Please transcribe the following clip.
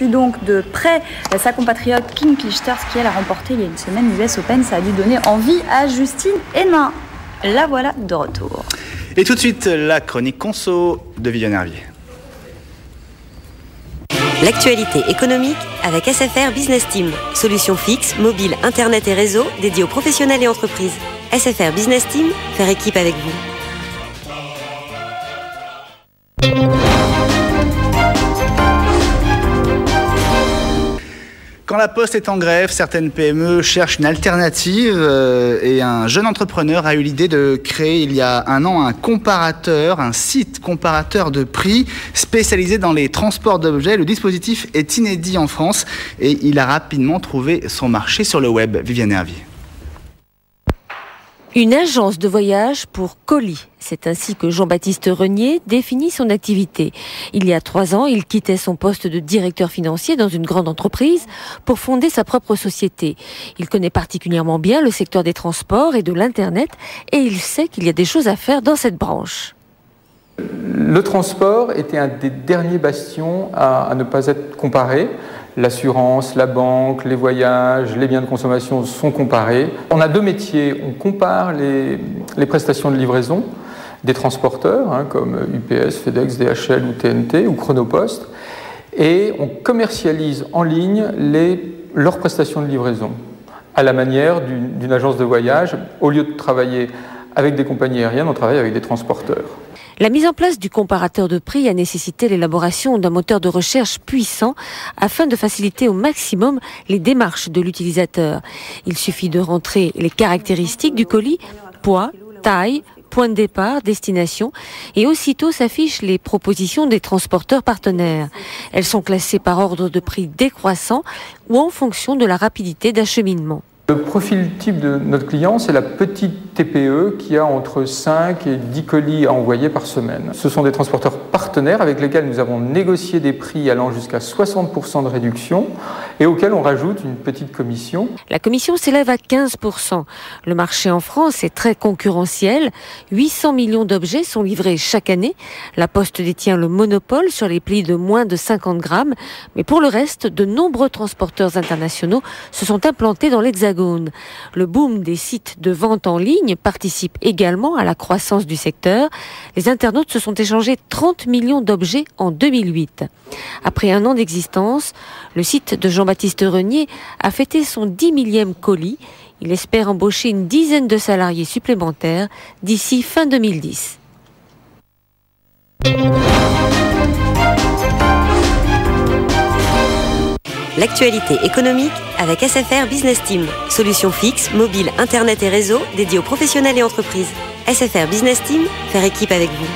Donc de près sa compatriote Kim Clijsters qui elle a remporté il y a une semaine l'US Open. Ça a dû donner envie à Justine Henin. La voilà de retour. Et tout de suite la chronique conso de Viviane Hervier. L'actualité économique avec SFR Business Team. Solutions fixes, mobiles, internet et réseau dédiés aux professionnels et entreprises. SFR Business Team, faire équipe avec vous. Quand la Poste est en grève, certaines PME cherchent une alternative et un jeune entrepreneur a eu l'idée de créer il y a un an un site comparateur de prix spécialisé dans les transports d'objets. Le dispositif est inédit en France et il a rapidement trouvé son marché sur le web. Viviane Hervier. Une agence de voyage pour colis. C'est ainsi que Jean-Baptiste Renier définit son activité. Il y a 3 ans, il quittait son poste de directeur financier dans une grande entreprise pour fonder sa propre société. Il connaît particulièrement bien le secteur des transports et de l'Internet et il sait qu'il y a des choses à faire dans cette branche. Le transport était un des derniers bastions à ne pas être comparé. L'assurance, la banque, les voyages, les biens de consommation sont comparés. On a 2 métiers. On compare les prestations de livraison des transporteurs, comme UPS, FedEx, DHL ou TNT ou Chronopost, et on commercialise en ligne leurs prestations de livraison à la manière d'une agence de voyage. Au lieu de travailler avec des compagnies aériennes, on travaille avec des transporteurs. La mise en place du comparateur de prix a nécessité l'élaboration d'un moteur de recherche puissant afin de faciliter au maximum les démarches de l'utilisateur. Il suffit de rentrer les caractéristiques du colis, poids, taille, point de départ, destination, et aussitôt s'affichent les propositions des transporteurs partenaires. Elles sont classées par ordre de prix décroissant ou en fonction de la rapidité d'acheminement. Le profil type de notre client, c'est la petite TPE qui a entre 5 et 10 colis à envoyer par semaine. Ce sont des transporteurs partenaires avec lesquels nous avons négocié des prix allant jusqu'à 60% de réduction et auxquels on rajoute une petite commission. La commission s'élève à 15%. Le marché en France est très concurrentiel. 800 millions d'objets sont livrés chaque année. La Poste détient le monopole sur les plis de moins de 50 grammes. Mais pour le reste, de nombreux transporteurs internationaux se sont implantés dans l'Hexagone. Le boom des sites de vente en ligne participe également à la croissance du secteur. Les internautes se sont échangés 30 millions d'objets en 2008. Après 1 an d'existence, le site de Jean-Baptiste Renier a fêté son 10 millième colis. Il espère embaucher une dizaine de salariés supplémentaires d'ici fin 2010. L'actualité économique avec SFR Business Team. Solutions fixes, mobiles, internet et réseau dédiés aux professionnels et entreprises. SFR Business Team, faire équipe avec vous.